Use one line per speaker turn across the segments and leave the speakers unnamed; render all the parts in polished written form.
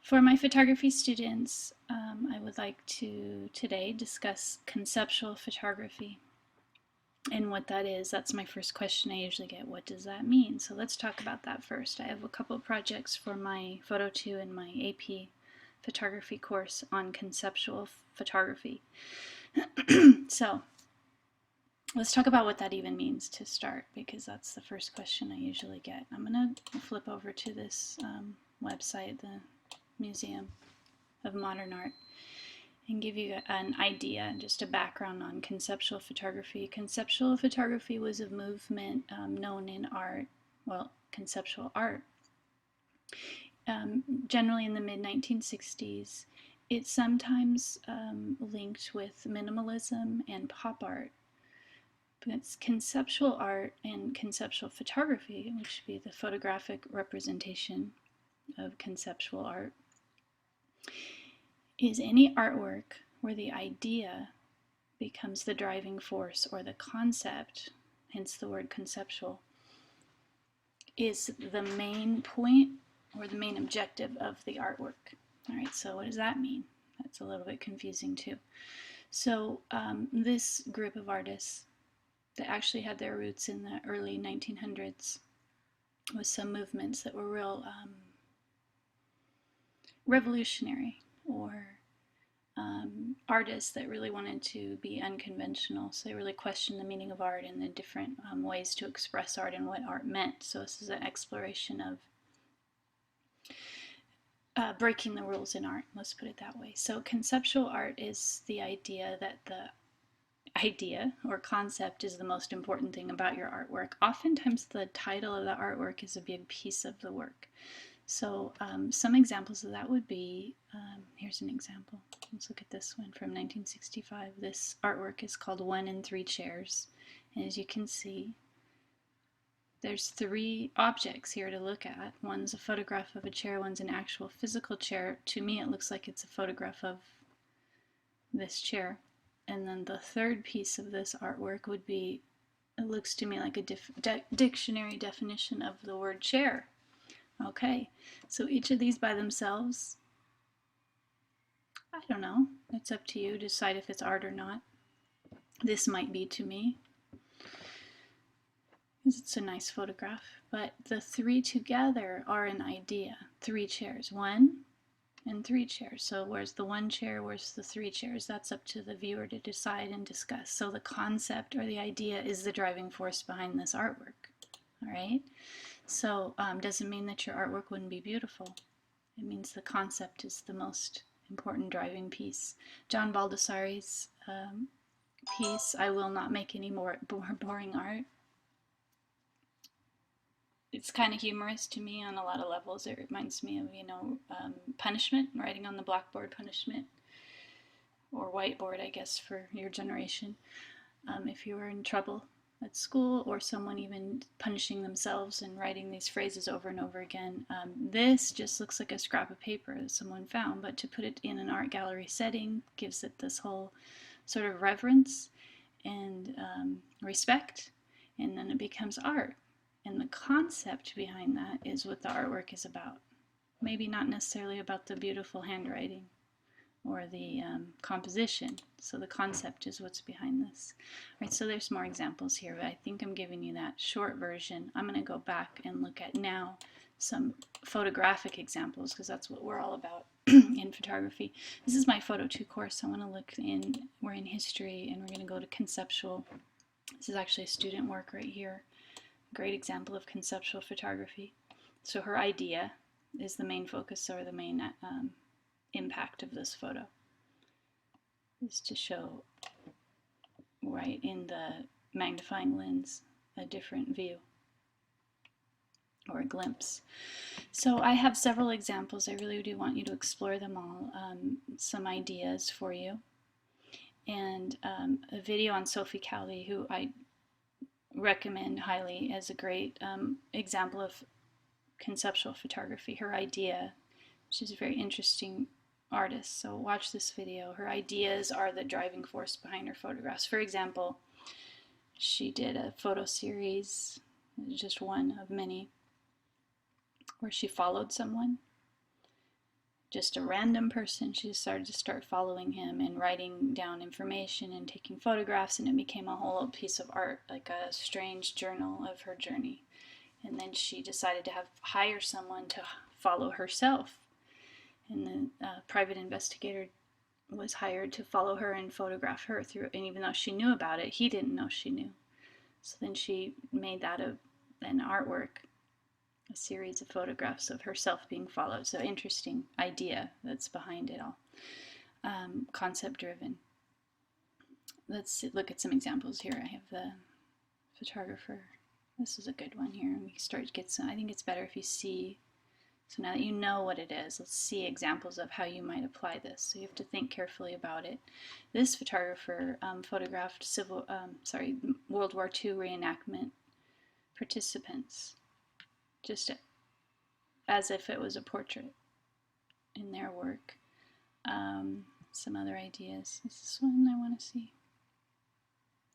For my photography students, I would like to today discuss conceptual photography and what that is. That's my first question I usually get. What does that mean? So let's talk about that first. I have a couple of projects for my Photo 2 and my AP photography course on conceptual photography. So let's talk about what that even means to start, because that's the first question I usually get. I'm going to flip over to this website, the Museum of Modern Art, and give you an idea, just a background on conceptual photography. Conceptual photography was a movement known in art, well, conceptual art, generally in the mid-1960s. It's sometimes linked with minimalism and pop art. But it's conceptual art and conceptual photography, which would be the photographic representation of conceptual art, is any artwork where the idea becomes the driving force, or the concept, hence the word conceptual, is the main point or the main objective of the artwork. All right, so what does that mean? That's a little bit confusing too. So this group of artists that actually had their roots in the early 1900s with some movements that were real revolutionary, or artists that really wanted to be unconventional. So they really questioned the meaning of art and the different ways to express art and what art meant. So this is an exploration of breaking the rules in art, let's put it that way. So conceptual art is the idea that the idea or concept is the most important thing about your artwork. Oftentimes the title of the artwork is a big piece of the work. So some examples of that would be, here's an example. Let's look at this one from 1965. This artwork is called One in Three Chairs. And as you can see, there's three objects here to look at. One's a photograph of a chair, one's an actual physical chair. To me, it looks like it's a photograph of this chair. And then the third piece of this artwork would be, it looks to me like a dictionary definition of the word chair. Okay, so each of these by themselves, I don't know, it's up to you to decide if it's art or not. This might be to me, because it's a nice photograph, but the three together are an idea. Three chairs, one and three chairs. So where's the one chair, where's the three chairs? That's up to the viewer to decide and discuss. So the concept or the idea is the driving force behind this artwork. All right, so doesn't mean that your artwork wouldn't be beautiful. It means the concept is the most important driving piece. John Baldessari's piece, I Will Not Make Any More Boring Art. It's kind of humorous to me on a lot of levels. It reminds me of, punishment, writing on the blackboard, punishment, or whiteboard, I guess, for your generation. If you were in trouble at school, or someone even punishing themselves and writing these phrases over and over again. This just looks like a scrap of paper that someone found, but to put it in an art gallery setting gives it this whole sort of reverence and respect, and then it becomes art. And the concept behind that is what the artwork is about. Maybe not necessarily about the beautiful handwriting or the composition. So the concept is what's behind this. All right, so there's more examples here, but I think I'm giving you that short version. I'm going to go back and look at now some photographic examples, because that's what we're all about in photography. This is my Photo 2 course. I want to look in, we're in history, and we're going to go to conceptual. This is actually a student work right here. Great example of conceptual photography. So her idea is the main focus, or the main impact of this photo, is to show right in the magnifying lens a different view or a glimpse. So I have several examples. I really do want you to explore them all. Some ideas for you, and a video on Sophie Cowley, who I recommend highly as a great example of conceptual photography. Her idea, she's a very interesting artist, so watch this video. Her ideas are the driving force behind her photographs. For example, she did a photo series, just one of many, where she followed someone just a random person. She started to following him and writing down information and taking photographs, and it became a whole piece of art, like a strange journal of her journey. And then she decided to hire someone to follow herself, and the private investigator was hired to follow her and photograph her through. And even though she knew about it, he didn't know she knew. So then she made that an artwork, a series of photographs of herself being followed. So interesting idea that's behind it all. Concept driven. Let's look at some examples here. I have the photographer. This is a good one here. We start to get some. I think it's better if you see. So now that you know what it is, let's see examples of how you might apply this. So you have to think carefully about it. This photographer photographed World War II reenactment participants, just as if it was a portrait in their work. Some other ideas. Is this one I want to see?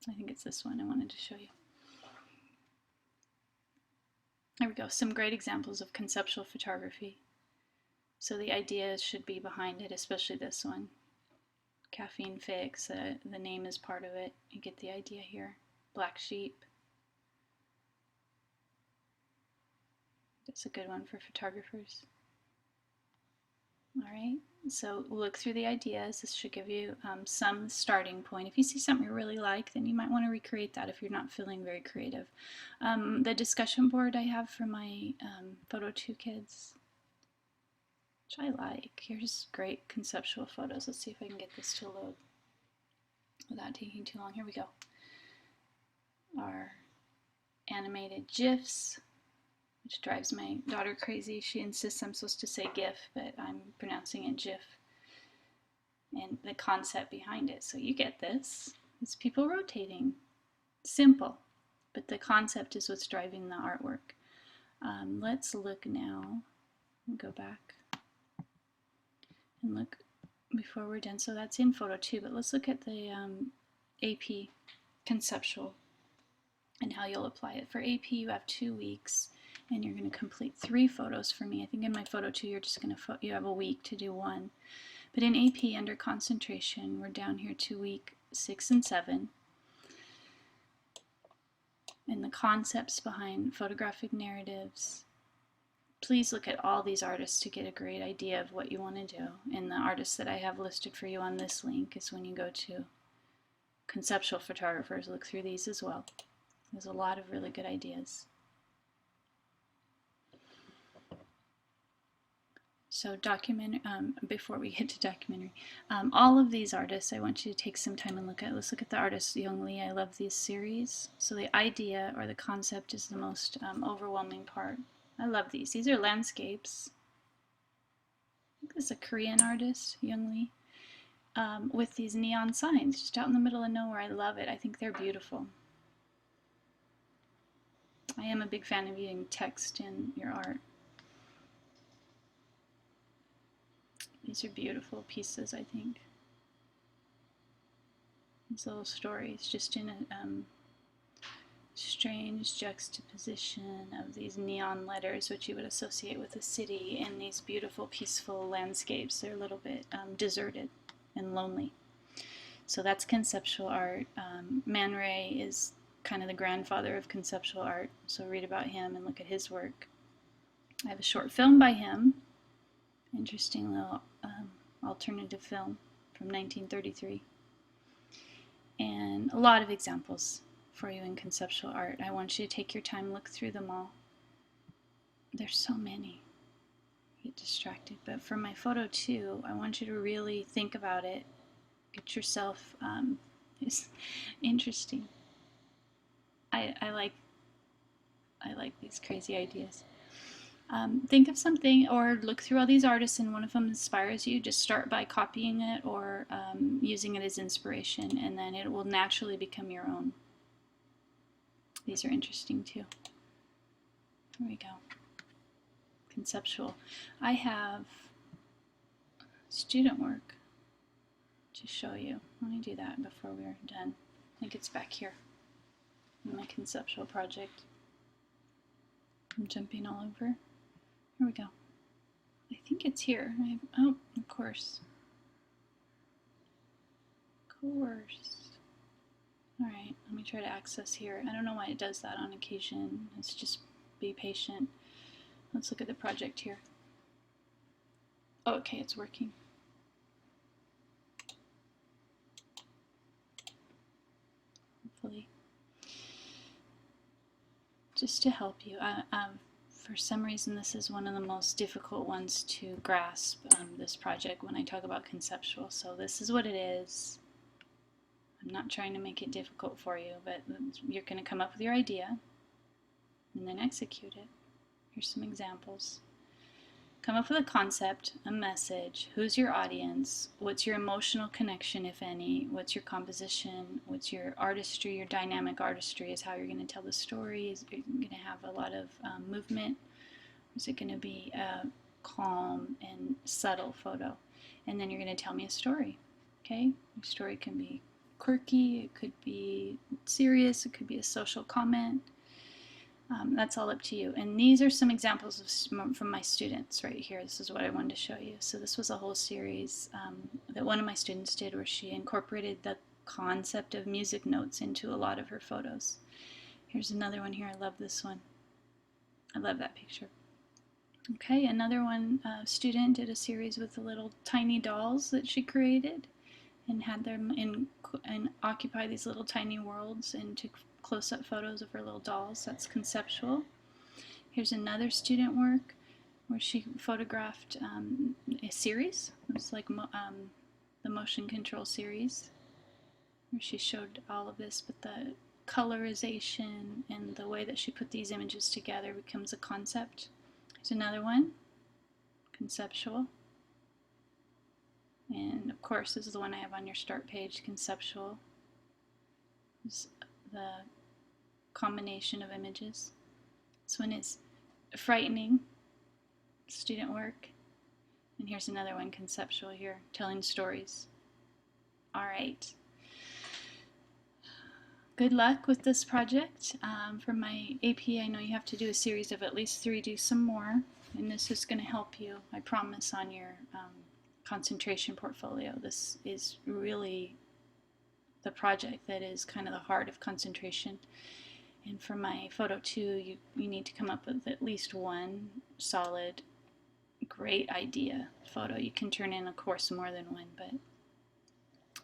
I think it's this one I wanted to show you. There we go. Some great examples of conceptual photography. So the ideas should be behind it, especially this one. Caffeine fix, the name is part of it. You get the idea here. Black sheep. That's a good one for photographers. All right, so look through the ideas. This should give you some starting point. If you see something you really like, then you might want to recreate that if you're not feeling very creative. The discussion board I have for my Photo 2 kids, which I like. Here's great conceptual photos. Let's see if I can get this to load without taking too long. Here we go. Our animated GIFs, which drives my daughter crazy. She insists I'm supposed to say GIF, but I'm pronouncing it GIF. And the concept behind it. So you get this. It's people rotating. Simple. But the concept is what's driving the artwork. Let's look now. Go back and look before we're done. So that's in Photo 2, but let's look at the AP conceptual and how you'll apply it. For AP, you have 2 weeks. And you're going to complete 3 photos for me. I think in my Photo 2, you're just going to you have a week to do 1. But in AP, under concentration, we're down here to week 6 and 7. And the concepts behind photographic narratives. Please look at all these artists to get a great idea of what you want to do. And the artists that I have listed for you on this link is when you go to conceptual photographers, look through these as well. There's a lot of really good ideas. So before we get to documentary, all of these artists I want you to take some time and look at. Let's look at the artist Young Lee. I love these series. So the idea or the concept is the most overwhelming part. I love these. These are landscapes. I think this is a Korean artist, Young Lee, with these neon signs just out in the middle of nowhere. I love it. I think they're beautiful. I am a big fan of using text in your art. These are beautiful pieces, I think. These little stories, just in a strange juxtaposition of these neon letters, which you would associate with a city, and these beautiful, peaceful landscapes. They're a little bit deserted and lonely. So that's conceptual art. Man Ray is kind of the grandfather of conceptual art, so read about him and look at his work. I have a short film by him. Interesting little alternative film from 1933. And a lot of examples for you in conceptual art. I want you to take your time, look through them all. There's so many. You get distracted. But for my Photo 2, I want you to really think about it. Get yourself, it's interesting. I like these crazy ideas. Think of something or look through all these artists and one of them inspires you. Just start by copying it or using it as inspiration, and then it will naturally become your own. These are interesting too. Here we go. Conceptual. I have student work to show you. Let me do that before we're done. I think it's back here in my conceptual project. I'm jumping all over. Here we go. I think it's here. Oh, of course. Course. Alright, let me try to access here. I don't know why it does that on occasion. Let's just be patient. Let's look at the project here. Oh, okay, it's working. Hopefully. Just to help you, for some reason this is one of the most difficult ones to grasp, this project, when I talk about conceptual. So this is what it is. I'm not trying to make it difficult for you, but you're going to come up with your idea and then execute it. Here's some examples. Come up with a concept, a message, who's your audience, what's your emotional connection, if any, what's your composition, what's your artistry, your dynamic artistry is how you're going to tell the story. Is it going to have a lot of movement? Is it going to be a calm and subtle photo? And then you're going to tell me a story. Okay? Your story can be quirky, it could be serious, it could be a social comment. That's all up to you. And these are some examples from my students right here. This is what I wanted to show you. So this was a whole series that one of my students did where she incorporated the concept of music notes into a lot of her photos. Here's another one here. I love this one. I love that picture. Okay, another one, student did a series with the little tiny dolls that she created and had them and occupy these little tiny worlds and took close-up photos of her little dolls. That's conceptual. Here's another student work where she photographed a series. It's like the motion control series where she showed all of this, but the colorization and the way that she put these images together becomes a concept. Here's another one, conceptual. And of course, this is the one I have on your start page, conceptual. This is the combination of images. This one is frightening, student work. And here's another one, conceptual here, telling stories. All right. Good luck with this project. For my AP, I know you have to do a series of at least 3, do some more. And this is going to help you, I promise, on your concentration portfolio. This is really the project that is kind of the heart of concentration. And for my photo 2, you need to come up with at least one solid, great idea photo. You can turn in, of course, more than one, but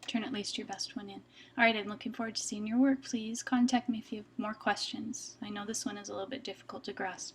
turn at least your best one in. All right, I'm looking forward to seeing your work. Please contact me if you have more questions. I know this one is a little bit difficult to grasp.